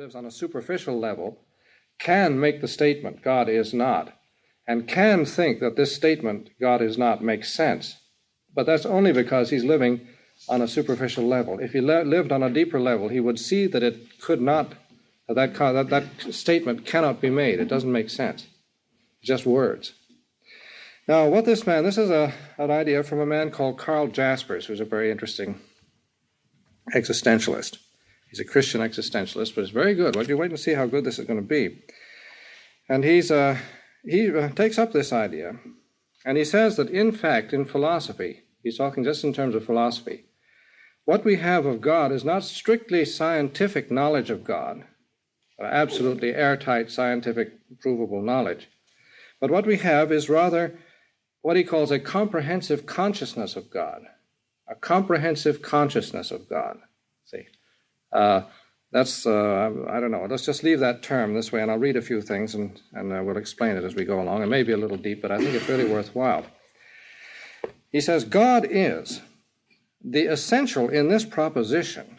lives on a superficial level can make the statement, God is not, and can think that this statement, God is not, makes sense. But that's only because he's living on a superficial level. If he lived on a deeper level, he would see that it could not, that statement cannot be made. It doesn't make sense. Just words. Now, what this is an idea from a man called Karl Jaspers, who's a very interesting existentialist. He's a Christian existentialist, but it's very good. Well, you wait and see how good this is going to be. And he takes up this idea, and he says that, in fact, in philosophy, he's talking just in terms of philosophy, what we have of God is not strictly scientific knowledge of God, absolutely airtight scientific provable knowledge, but what we have is rather what he calls a comprehensive consciousness of God, a comprehensive consciousness of God. See, I don't know, let's just leave that term this way, and I'll read a few things, and we'll explain it as we go along. It may be a little deep, but I think it's really worthwhile. He says, God is. The essential in this proposition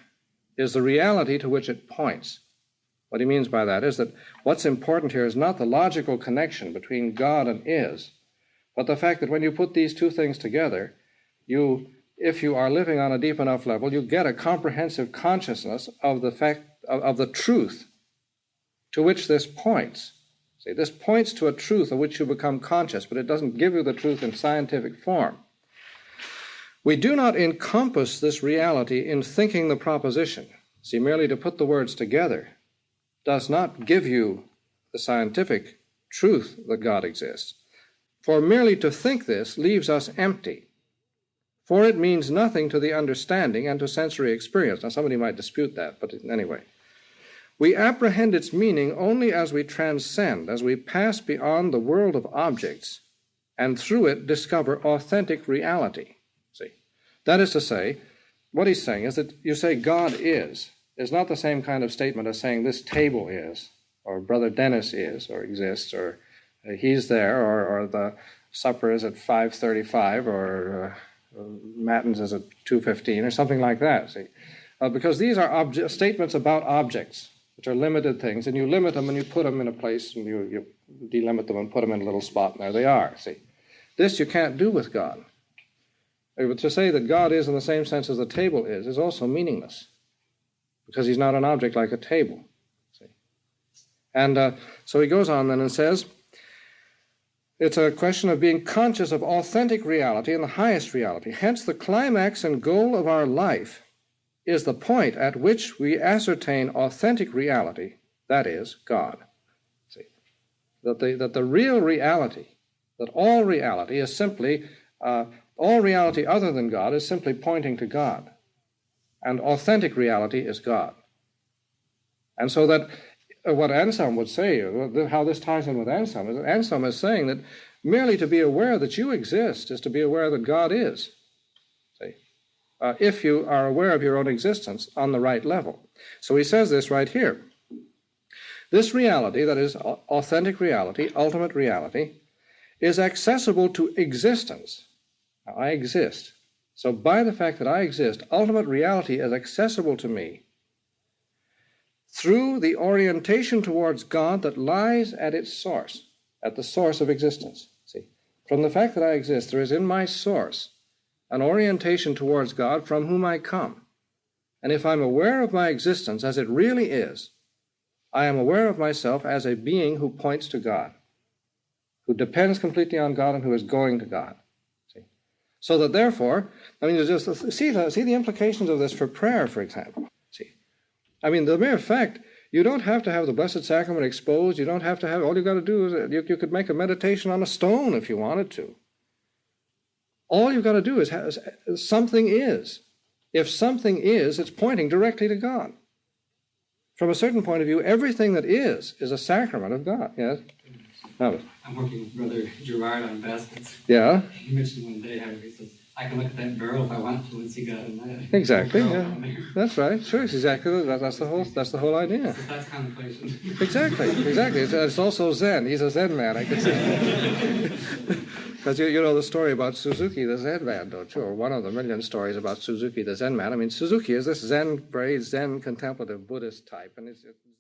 is the reality to which it points. What he means by that is that what's important here is not the logical connection between God and is, but the fact that when you put these two things together, if you are living on a deep enough level, you get a comprehensive consciousness of the fact of the truth to which this points. See, this points to a truth of which you become conscious, but it doesn't give you the truth in scientific form. We do not encompass this reality in thinking the proposition. See, merely to put the words together does not give you the scientific truth that God exists. For merely to think this leaves us empty. For it means nothing to the understanding and to sensory experience. Now, somebody might dispute that, but anyway. We apprehend its meaning only as we transcend, as we pass beyond the world of objects, and through it discover authentic reality. See, that is to say, what he's saying is that you say God is not the same kind of statement as saying this table is, or Brother Dennis is, or exists, or he's there, or the supper is at 5:35, or matins is at 2:15, or something like that. See, because these are statements about objects, which are limited things, and you limit them and you put them in a place, and you delimit them and put them in a little spot, and there they are. See, this you can't do with God. To say that God is in the same sense as the table is also meaningless, because he's not an object like a table. See, and so he goes on then and says, it's a question of being conscious of authentic reality and the highest reality. Hence, the climax and goal of our life is the point at which we ascertain authentic reality, that is, God. See, that the real reality, that all reality is simply, all reality other than God is simply pointing to God. And authentic reality is God. And so that what Anselm would say, how this ties in with Anselm, is that Anselm is saying that merely to be aware that you exist is to be aware that God is. See? If you are aware of your own existence on the right level. So he says this right here. This reality, that is authentic reality, ultimate reality, is accessible to existence. Now, I exist. So by the fact that I exist, ultimate reality is accessible to me through the orientation towards God that lies at its source, at the source of existence. See, from the fact that I exist, there is in my source an orientation towards God from whom I come. And if I'm aware of my existence as it really is, I am aware of myself as a being who points to God, who depends completely on God and who is going to God. See? So that therefore, I mean, just see the implications of this for prayer, for example. See, I mean, the mere fact, you don't have to have the Blessed Sacrament exposed. You don't have to have, all you've got to do is, you could make a meditation on a stone if you wanted to. All you've got to do is have, something is. If something is, it's pointing directly to God. From a certain point of view, everything that is a sacrament of God. Yes? No. I'm working with Brother Gerard on baskets. Yeah? He mentioned one day how he says, I can look at that barrel if I want to and see God in that. Exactly, yeah. That's right. Sure, it's exactly that's the whole idea. So that's contemplation. Exactly. It's also Zen. He's a Zen man, I can say. Because you know the story about Suzuki, the Zen man, don't you? Or one of the million stories about Suzuki, the Zen man. I mean, Suzuki is this Zen, very Zen, contemplative Buddhist type, and it's